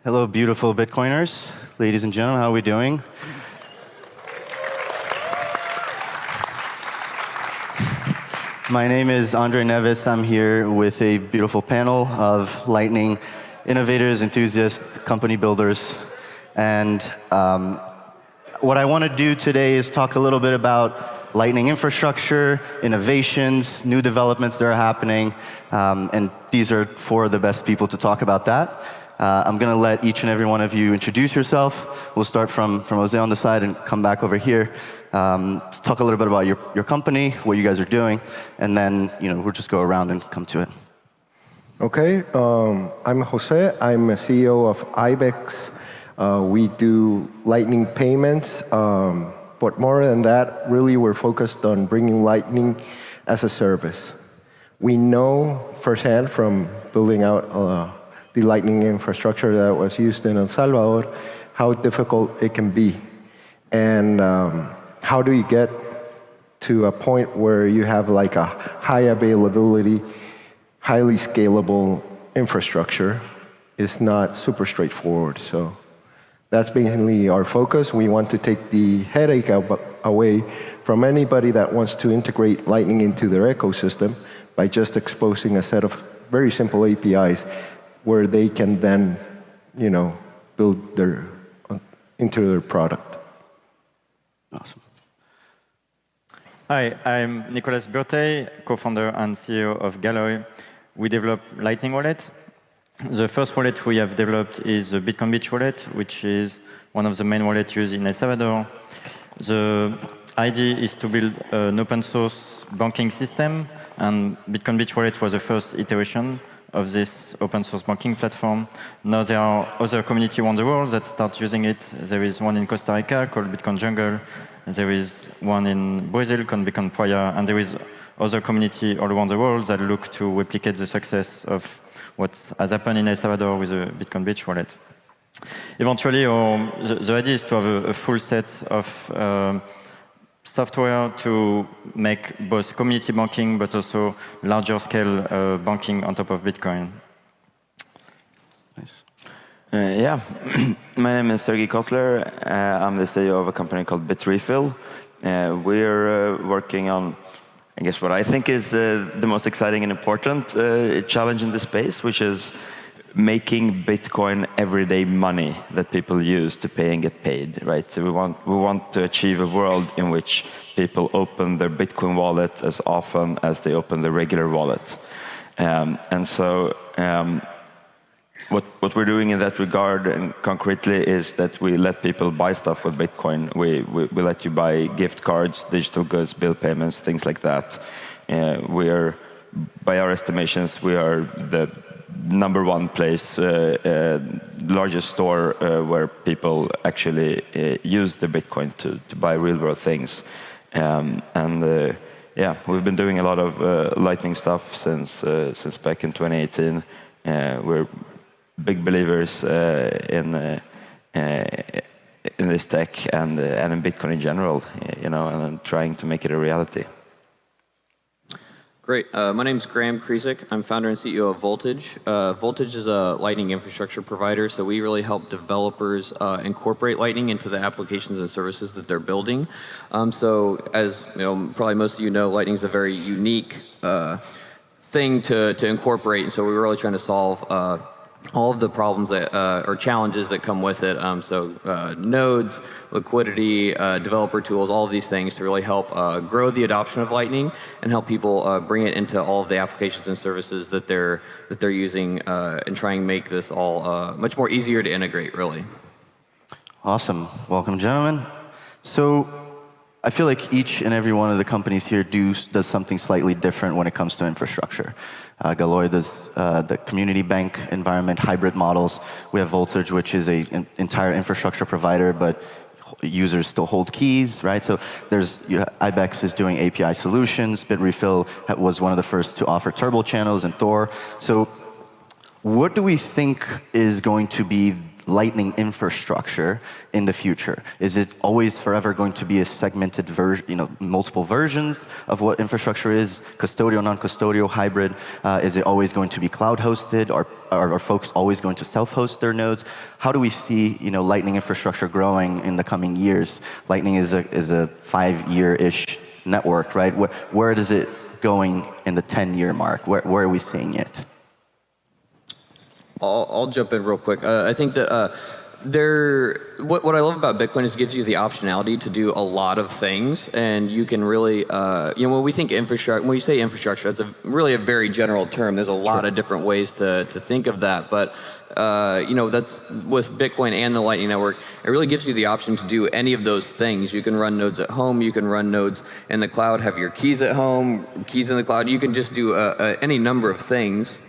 Hello, beautiful Bitcoiners. Ladies and gentlemen, how are we doing? My name is Andre Neves. I'm here with a beautiful panel of Lightning innovators, enthusiasts, company builders. And what I want to do today is talk a little bit about Lightning infrastructure, innovations, new developments that are happening. And these are four of the best people to talk about that. I'm going to let each and every one of you introduce yourself. We'll start from Jose on the side and come back over here. To talk a little bit about your company, what you guys are doing, and then we'll just go around and come to it. Okay, I'm Jose. I'm a CEO of Ibex. We do Lightning payments, but more than that, really we're focused on bringing Lightning as a service. We know firsthand from building out the Lightning infrastructure that was used in El Salvador how difficult it can be. And how do you get to a point where you have like a high availability, highly scalable infrastructure? It's not super straightforward. So that's basically our focus. We want to take the headache away from anybody that wants to integrate Lightning into their ecosystem by just exposing a set of very simple APIs where they can then, build into their product. Awesome. Hi, I'm Nicolas Burtey, co-founder and CEO of Galloy. We develop Lightning Wallet. The first wallet we have developed is the Bitcoin Beach wallet, which is one of the main wallets used in El Salvador. The idea is to build an open source banking system, and Bitcoin Beach wallet was the first iteration of this open source banking platform. Now there are other communities around the world that start using it. There is one in Costa Rica called Bitcoin Jungle. There is one in Brazil called Bitcoin Praia. And there is other community all around the world that look to replicate the success of what has happened in El Salvador with the Bitcoin Beach wallet. Eventually, the idea is to have a full set of software to make both community banking but also larger scale banking on top of Bitcoin. Nice. Yeah, my name is Kotler. I'm the CEO of a company called Bitrefill. We're working on, I guess, what I think is the most exciting and important challenge in this space, which is making Bitcoin everyday money that people use to pay and get paid, right? So we want to achieve a world in which people open their Bitcoin wallet as often as they open their regular wallet. And so what we're doing in that regard, and concretely, is that we let people buy stuff with Bitcoin. We let you buy gift cards, digital goods, bill payments, things like that. By our estimations, we are the #1 place, largest store where people actually use the Bitcoin to buy real-world things. Yeah, we've been doing a lot of Lightning stuff since back in 2018. We're big believers in this tech and in Bitcoin in general, and trying to make it a reality. Great. My name is Graham Krizik. I'm founder and CEO of Voltage. Voltage is a Lightning infrastructure provider, so we really help developers incorporate Lightning into the applications and services that they're building. So as probably most of you know, Lightning is a very unique thing to incorporate, and so we're really trying to solve all of the problems that, or challenges that come with it. Nodes, liquidity, developer tools, all of these things to really help grow the adoption of Lightning and help people bring it into all of the applications and services that they're using, and try and make this all much more easier to integrate, really. Awesome. Welcome, gentlemen. So I feel like each and every one of the companies here does something slightly different when it comes to infrastructure. Galloy does the community bank environment, hybrid models. We have Voltage, which is an entire infrastructure provider, but users still hold keys, right? So Ibex is doing API solutions. Bitrefill was one of the first to offer turbo channels and Thor. So what do we think is going to be Lightning infrastructure in the future? Is it always forever going to be a segmented version, multiple versions of what infrastructure is, custodial, non-custodial, hybrid? Is it always going to be cloud hosted? Are folks always going to self-host their nodes? How do we see, Lightning infrastructure growing in the coming years? Lightning is a 5-year-ish network, right? Where is it going in the 10-year mark? Where are we seeing it? I'll jump in real quick. I think that what I love about Bitcoin is it gives you the optionality to do a lot of things, and you can really, when we think infrastructure, when we say infrastructure, that's really a very general term. There's a lot of different ways to think of that, but that's with Bitcoin and the Lightning Network. It really gives you the option to do any of those things. You can run nodes at home. You can run nodes in the cloud. Have your keys at home, keys in the cloud. You can just do any number of things.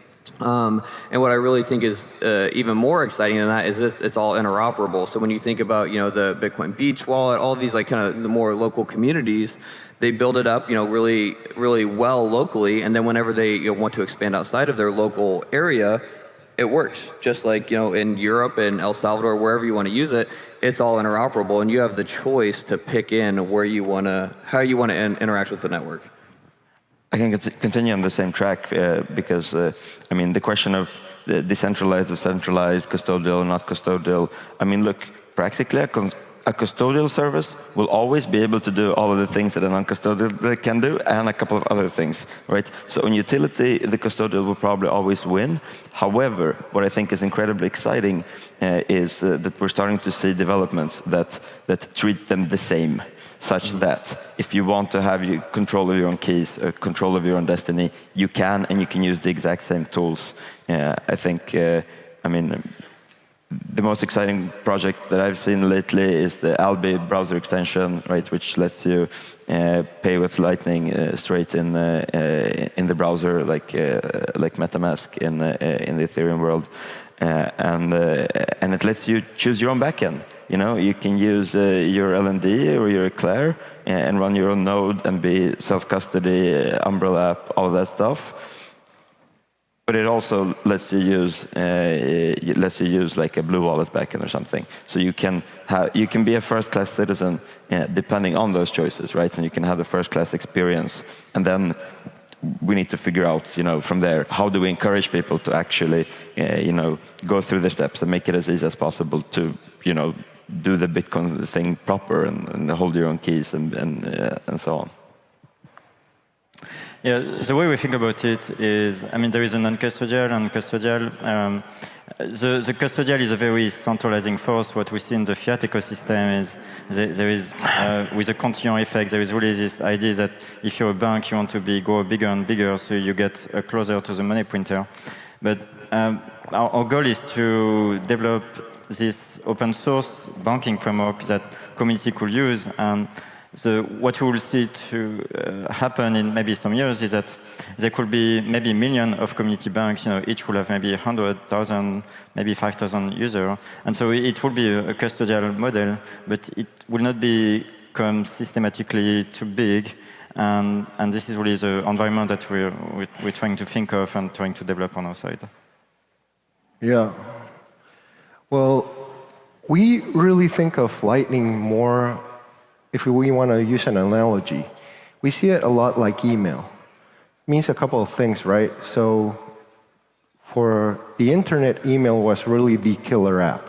And what I really think is even more exciting than that is it's all interoperable. So when you think about the Bitcoin Beach wallet, all of these like kind of the more local communities, they build it up really really well locally, and then whenever they want to expand outside of their local area, it works. Just like in Europe and El Salvador, wherever you want to use it, it's all interoperable, and you have the choice to pick in how you want to interact with the network. I can continue on the same track because, the question of the decentralized, custodial, not custodial. Look, practically a custodial service will always be able to do all of the things that a non-custodial can do, and a couple of other things, right? So in utility, the custodial will probably always win. However, what I think is incredibly exciting is that we're starting to see developments that treat them the same, such that if you want to have control of your own keys, control of your own destiny, you can, and you can use the exact same tools. I think, the most exciting project that I've seen lately is the Albi browser extension, right, which lets you pay with Lightning straight in the browser, like MetaMask in the Ethereum world, and it lets you choose your own backend. You can use your LND or your Eclair and run your own node and be self-custody, Umbrella app, all of that stuff. But it also lets you use like a Blue Wallet backend or something. So you can be a first-class citizen depending on those choices, right? And you can have the first-class experience. And then we need to figure out, from there, how do we encourage people to actually, go through the steps and make it as easy as possible to, do the Bitcoin thing proper and hold your own keys and so on. Yeah, the way we think about it is, there is a non-custodial and custodial. The custodial is a very centralizing force. What we see in the fiat ecosystem is there is, with the continuum effect, there is really this idea that if you're a bank, you want to go bigger and bigger, so you get closer to the money printer. But our goal is to develop this open source banking framework that community could use. What we will see to happen in maybe some years is that there could be maybe a million of community banks. Each will have maybe 100,000, maybe 5,000 users, and so it will be a custodial model, but it will not become systematically too big. And this is really the environment that we're trying to think of and trying to develop on our side. Yeah. Well, we really think of Lightning more. If we want to use an analogy, we see it a lot like email. It means a couple of things, right? So for the internet, email was really the killer app.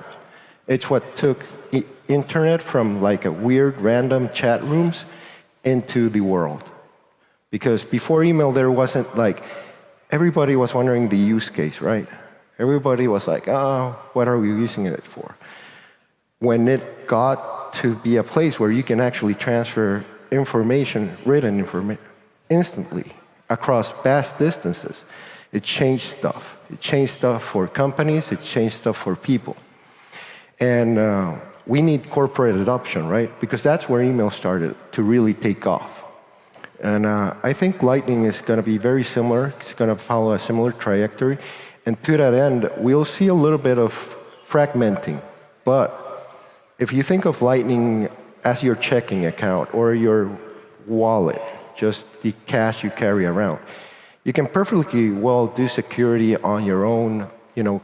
It's what took internet from like a weird random chat rooms into the world. Because before email, there wasn't like, everybody was wondering the use case, right? Everybody was like, what are we using it for? When it got to be a place where you can actually transfer information, written information, instantly across vast distances, it changed stuff. It changed stuff for companies. It changed stuff for people. And we need corporate adoption, right? Because that's where email started to really take off. And I think Lightning is going to be very similar. It's going to follow a similar trajectory. And to that end, we'll see a little bit of fragmenting. But if you think of Lightning as your checking account or your wallet, just the cash you carry around, you can perfectly well do security on your own,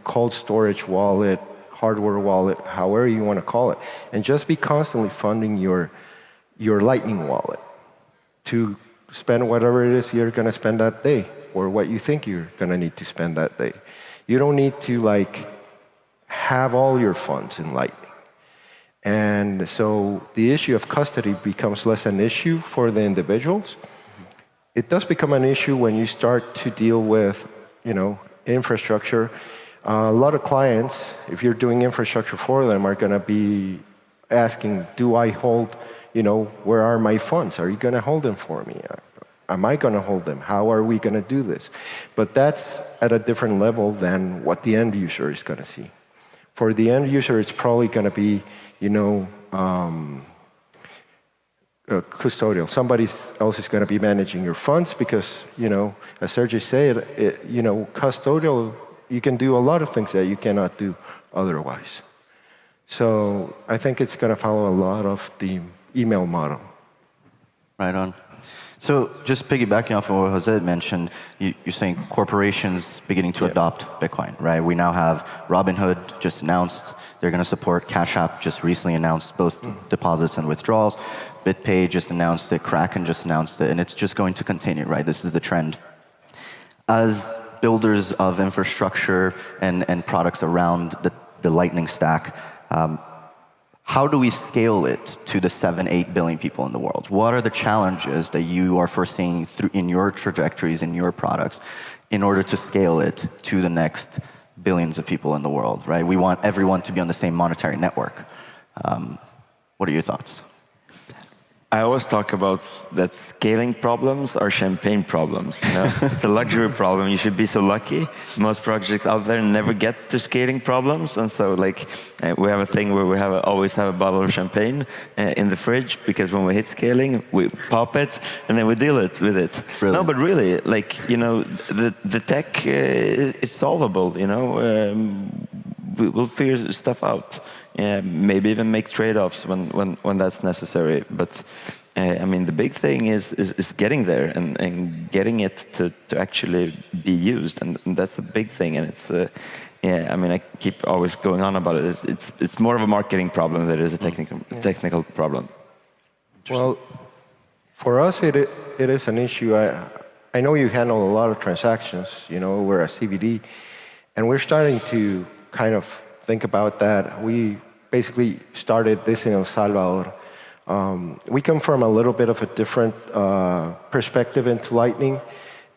cold storage wallet, hardware wallet, however you want to call it, and just be constantly funding your Lightning wallet to spend whatever it is you're going to spend that day, or what you think you're going to need to spend that day. You don't need to like have all your funds in Lightning. And so the issue of custody becomes less an issue for the individuals. It does become an issue when you start to deal with, infrastructure. A lot of clients, if you're doing infrastructure for them, are going to be asking, do I hold, where are my funds? Are you going to hold them for me? Am I going to hold them? How are we going to do this? But that's at a different level than what the end user is going to see. For the end user, it's probably going to be, custodial. Somebody else is going to be managing your funds because, as Sergey said, custodial, you can do a lot of things that you cannot do otherwise. So I think it's going to follow a lot of the email model. Right on. So just piggybacking off of what Jose mentioned, you're saying corporations beginning to adopt Bitcoin, right? We now have Robinhood just announced. They're going to support Cash App, just recently announced both deposits and withdrawals. BitPay just announced it. Kraken just announced it. And it's just going to continue, right? This is the trend. As builders of infrastructure and products around the Lightning stack, how do we scale it to the 7-8 billion people in the world? What are the challenges that you are foreseeing in your trajectories, in your products, in order to scale it to the next billions of people in the world, right? We want everyone to be on the same monetary network. What are your thoughts? I always talk about that scaling problems are champagne problems. It's a luxury problem. You should be so lucky. Most projects out there never get to scaling problems, and so we have a thing where we always have a bottle of champagne in the fridge, because when we hit scaling, we pop it and then we deal with it. Really? No, but really, the tech is solvable. We'll figure stuff out. Maybe even make trade-offs when that's necessary. But the big thing is getting there and getting it to actually be used, and that's the big thing. And it's I keep always going on about it. It's more of a marketing problem than it is a technical problem. Well, for us, it is an issue. I know you handle a lot of transactions. We're a CBD, and we're starting to kind of think about that. We basically started this in El Salvador. We come from a little bit of a different perspective into Lightning,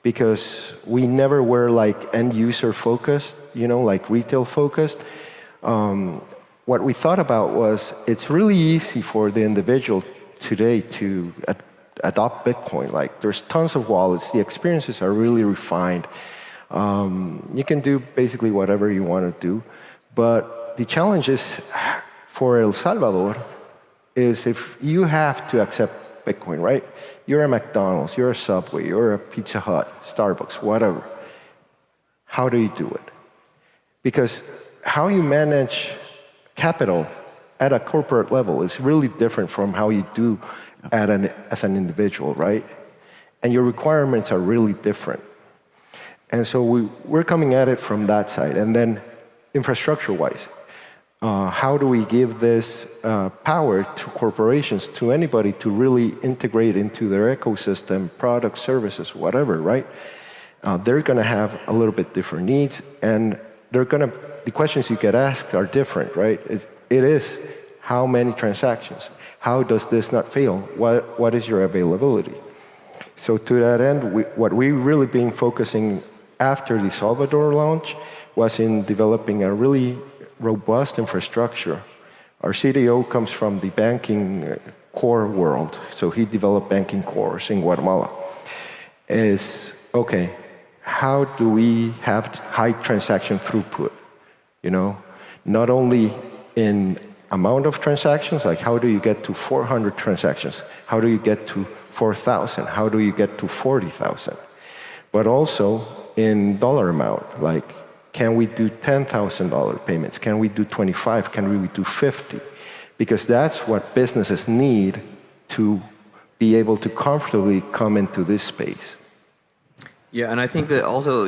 because we never were end user focused, retail focused. What we thought about was it's really easy for the individual today to adopt Bitcoin. There's tons of wallets. The experiences are really refined. You can do basically whatever you want to do. But the challenge is, for El Salvador, is if you have to accept Bitcoin, right? You're a McDonald's, you're a Subway, you're a Pizza Hut, Starbucks, whatever. How do you do it? Because how you manage capital at a corporate level is really different from how you do as an individual, right? And your requirements are really different. And so we're coming at it from that side. And then infrastructure-wise, how do we give this power to corporations, to anybody, to really integrate into their ecosystem, products, services, whatever, right? They're going to have a little bit different needs, and the questions you get asked are different, right? It is, how many transactions? How does this not fail? What is your availability? So to that end, what we've really been focusing after the Salvador launch was in developing a really robust infrastructure. Our CTO comes from the banking core world, so he developed banking cores in Guatemala. How do we have high transaction throughput? Not only in amount of transactions, how do you get to 400 transactions? How do you get to 4,000? How do you get to 40,000? But also in dollar amount, can we do $10,000 payments? Can we do 25? Can we do 50? Because that's what businesses need to be able to comfortably come into this space. Yeah, and I think that also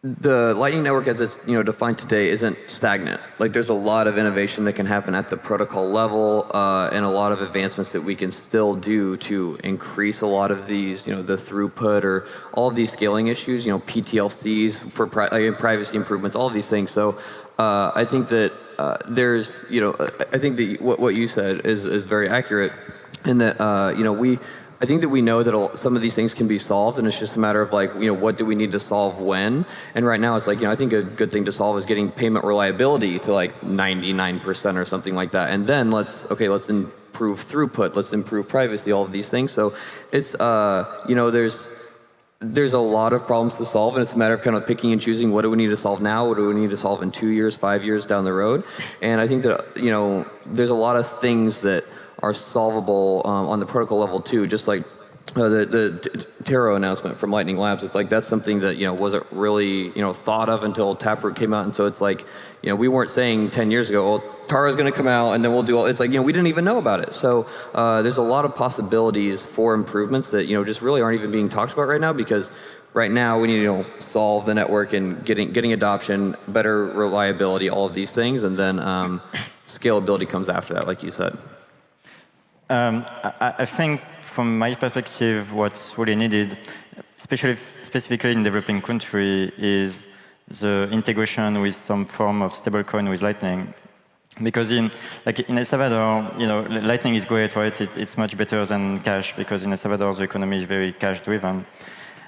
the Lightning Network, as it's defined today, isn't stagnant. Like there's a lot of innovation that can happen at the protocol level, and a lot of advancements that we can still do to increase a lot of these, the throughput or all of these scaling issues. PTLCs for privacy improvements, all of these things. So I think that there's, I think that what you said is very accurate, in that I think that we know that some of these things can be solved, and it's just a matter of like, what do we need to solve when? And right now it's like, I think a good thing to solve is getting payment reliability to like 99% or something like that. And then let's improve throughput, let's improve privacy, all of these things. So it's, there's a lot of problems to solve, and it's a matter of kind of picking and choosing what do we need to solve now, what do we need to solve in 2 years, 5 years down the road. And I think that, there's a lot of things that are solvable on the protocol level too, just like the Taro announcement from Lightning Labs. It's like that's something that wasn't really thought of until Taproot came out, and so it's like we weren't saying 10 years ago, well, Taro's going to come out and then we'll do all. It's like we didn't even know about it. So there's a lot of possibilities for improvements that just really aren't even being talked about right now, because right now we need to solve the network and getting adoption, better reliability, all of these things, and then scalability comes after that, like you said. I think from my perspective, what's really needed, specifically in developing country, is the integration with some form of stablecoin with Lightning. Because in El Salvador, Lightning is great, right? It's much better than cash, because in El Salvador the economy is very cash-driven.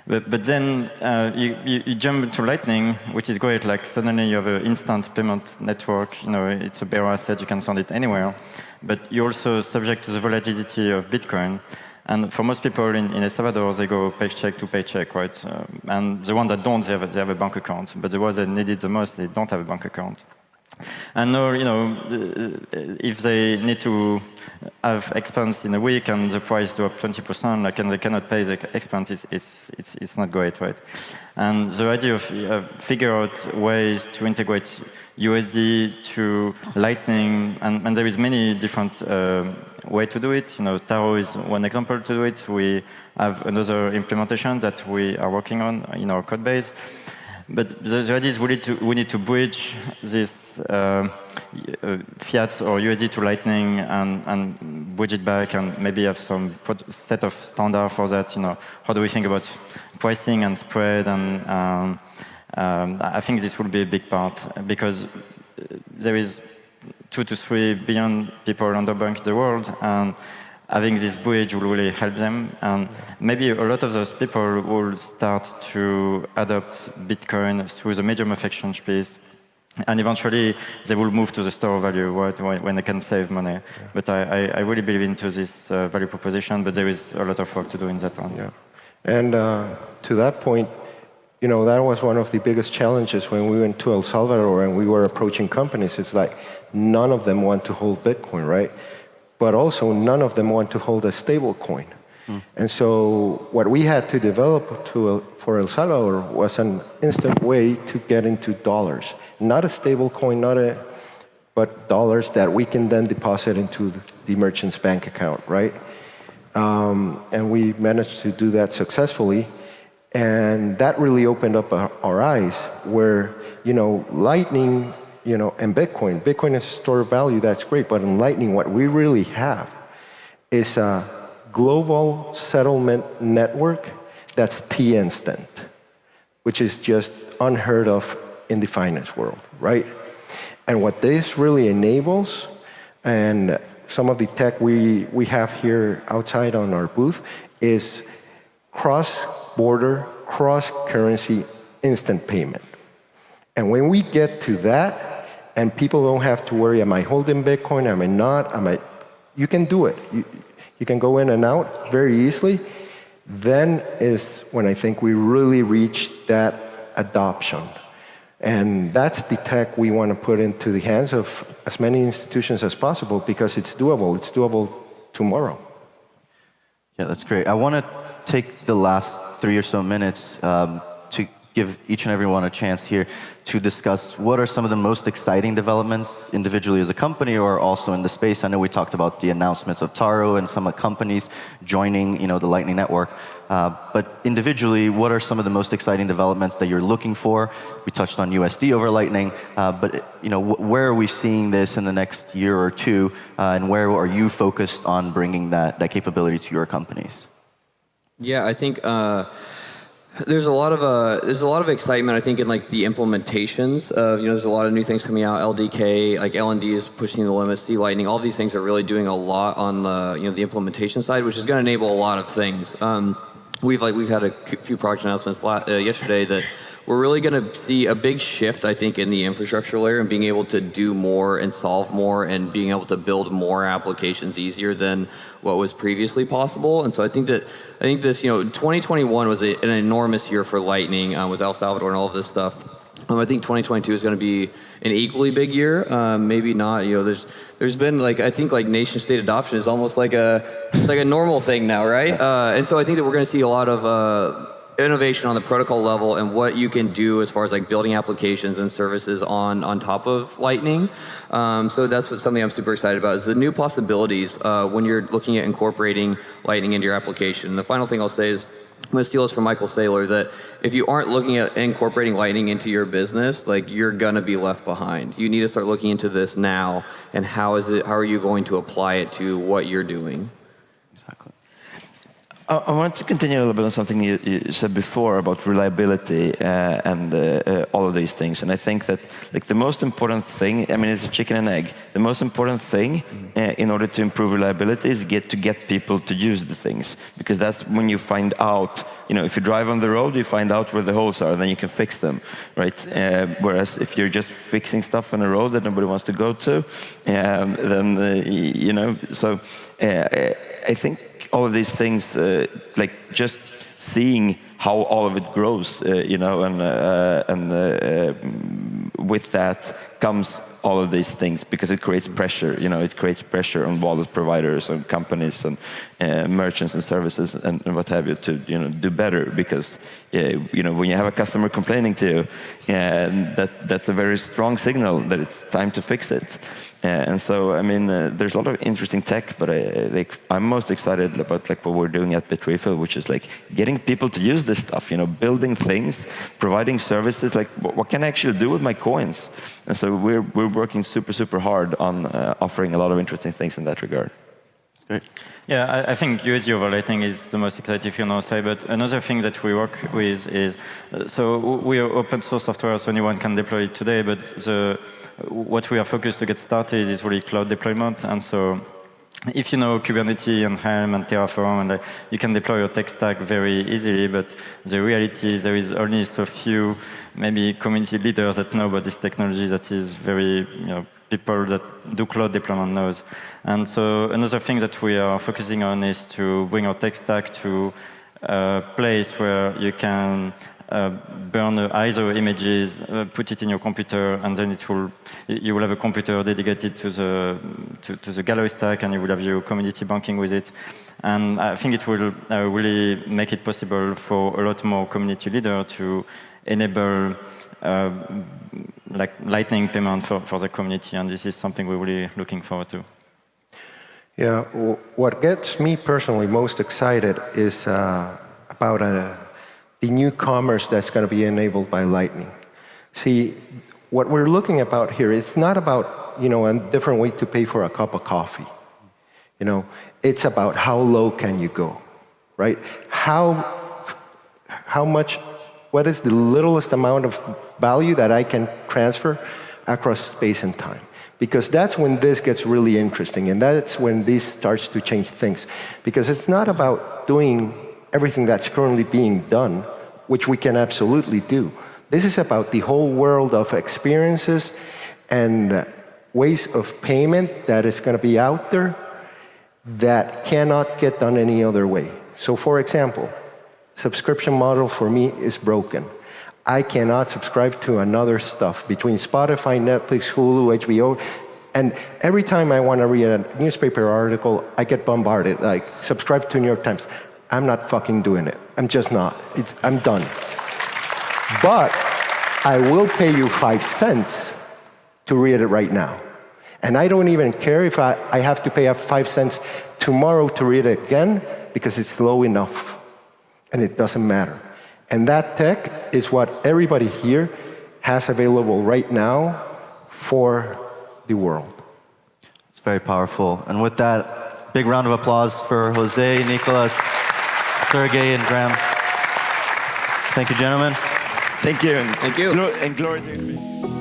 But then you jump to Lightning, which is great. Like suddenly you have an instant payment network. It's a bearer asset. You can send it anywhere. But you're also subject to the volatility of Bitcoin. And for most people in El Salvador, they go paycheck to paycheck, right? And the ones that don't, they have a bank account. But the ones that need it the most, they don't have a bank account. And now, if they need to have expense in a week and the price go up 20%, and they cannot pay the expense, it's not great, right? And the idea of figure out ways to integrate USD to Lightning, and there is many different ways to do it. Taro is one example to do it. We have another implementation that we are working on in our code base. But the idea is we need to bridge this fiat or USD to Lightning and bridge it back, and maybe have some set of standard for that. How do we think about pricing and spread? And I think this will be a big part, because there is 2 to 3 billion people underbanked in the world, and having this bridge will really help them. And maybe a lot of those people will start to adopt Bitcoin through the medium of exchange piece. And eventually, they will move to the store of value, right, when they can save money. Yeah. But I really believe into this value proposition, but there is a lot of work to do in that one. Yeah. And to that point, that was one of the biggest challenges when we went to El Salvador and we were approaching companies. It's like none of them want to hold Bitcoin, right? But also none of them want to hold a stable coin. And so what we had to develop for El Salvador was an instant way to get into dollars. Not a stable coin, but dollars that we can then deposit into the merchant's bank account, right? And we managed to do that successfully. And that really opened up our eyes, where, Lightning, and Bitcoin. Bitcoin is a store of value, that's great, but in Lightning, what we really have is a global settlement network that's T-instant, which is just unheard of in the finance world, right? And what this really enables, and some of the tech we have here outside on our booth, is cross-border, cross-currency instant payment. And when we get to that, and people don't have to worry, am I holding Bitcoin, am I not, you can do it. You can go in and out very easily. Then is when I think we really reach that adoption. And that's the tech we want to put into the hands of as many institutions as possible, because it's doable. It's doable tomorrow. Yeah, that's great. I want to take the last 3 or so minutes to give each and every one a chance here to discuss what are some of the most exciting developments individually as a company or also in the space. I know we talked about the announcements of Taro and some companies joining, the Lightning Network. But individually, what are some of the most exciting developments that you're looking for? We touched on USD over Lightning, but where are we seeing this in the next year or two, and where are you focused on bringing that capability to your companies? Yeah, I think there's a lot of excitement. I think in like the implementations of there's a lot of new things coming out. LDK, like LND is pushing the limits. C Lightning, all these things are really doing a lot on the the implementation side, which is going to enable a lot of things. We've had a few project announcements yesterday that we're really going to see a big shift, I think, in the infrastructure layer and being able to do more and solve more and being able to build more applications easier than what was previously possible. And so I think this 2021 was an enormous year for Lightning with El Salvador and all of this stuff. I think 2022 is going to be an equally big year. Maybe not. There's been I think nation state adoption is almost like a normal thing now, right? And so I think that we're going to see a lot of innovation on the protocol level and what you can do as far as building applications and services on top of Lightning. So that's something I'm super excited about is the new possibilities when you're looking at incorporating Lightning into your application. And the final thing I'll say is I'm going to steal this from Michael Saylor that if you aren't looking at incorporating Lightning into your business, you're going to be left behind. You need to start looking into this now and how are you going to apply it to what you're doing. I want to continue a little bit on something you said before about reliability and all of these things. And I think that the most important thing, it's a chicken and egg. The most important thing in order to improve reliability is to get people to use the things. Because that's when you find out, if you drive on the road, you find out where the holes are, then you can fix them, right? Whereas if you're just fixing stuff on a road that nobody wants to go to, then, so I think all of these things, just seeing how all of it grows, and with that comes all of these things because it creates pressure. It creates pressure on wallet providers, on companies, and merchants and services and what have you to do better. Because when you have a customer complaining to you, that's a very strong signal that it's time to fix it. And so there's a lot of interesting tech, but I'm most excited about what we're doing at Bitrefill, which is getting people to use this stuff. Building things, providing services. What can I actually do with my coins? And so we're working super hard on offering a lot of interesting things in that regard. Great. Yeah, I think USD over Lightning is the most exciting thing on our side, but another thing that we work with is, so we are open source software, so anyone can deploy it today, but what we are focused to get started is really cloud deployment, and so if you know Kubernetes and Helm and Terraform, and you can deploy your tech stack very easily, but the reality is there is only so few, maybe community leaders that know about this technology that is very, people that do cloud deployment knows. And so another thing that we are focusing on is to bring our tech stack to a place where you can burn ISO images, put it in your computer, and then you will have a computer dedicated to the Galloy stack, and you will have your community banking with it. And I think it will really make it possible for a lot more community leaders to enable Lightning payment for the community, and this is something we're really looking forward to. Yeah, what gets me personally most excited is about the new commerce that's going to be enabled by Lightning. See, what we're looking about here, it's not about a different way to pay for a cup of coffee. It's about how low can you go, right? How much? What is the littlest amount of value that I can transfer across space and time? Because that's when this gets really interesting, and that's when this starts to change things. Because it's not about doing everything that's currently being done, which we can absolutely do. This is about the whole world of experiences and ways of payment that is going to be out there that cannot get done any other way. So for example, subscription model for me is broken. I cannot subscribe to another stuff between Spotify, Netflix, Hulu, HBO, and every time I want to read a newspaper article, I get bombarded, subscribe to New York Times. I'm not fucking doing it. I'm just not. I'm done. but I will pay you 5 cents to read it right now. And I don't even care if I have to pay 5 cents tomorrow to read it again, because it's low enough, and it doesn't matter. And that tech is what everybody here has available right now for the world. It's very powerful. And with that, big round of applause for Jose, Nicolas, Sergey, and Graham. Thank you, gentlemen. Thank you. Thank you. And glory to you.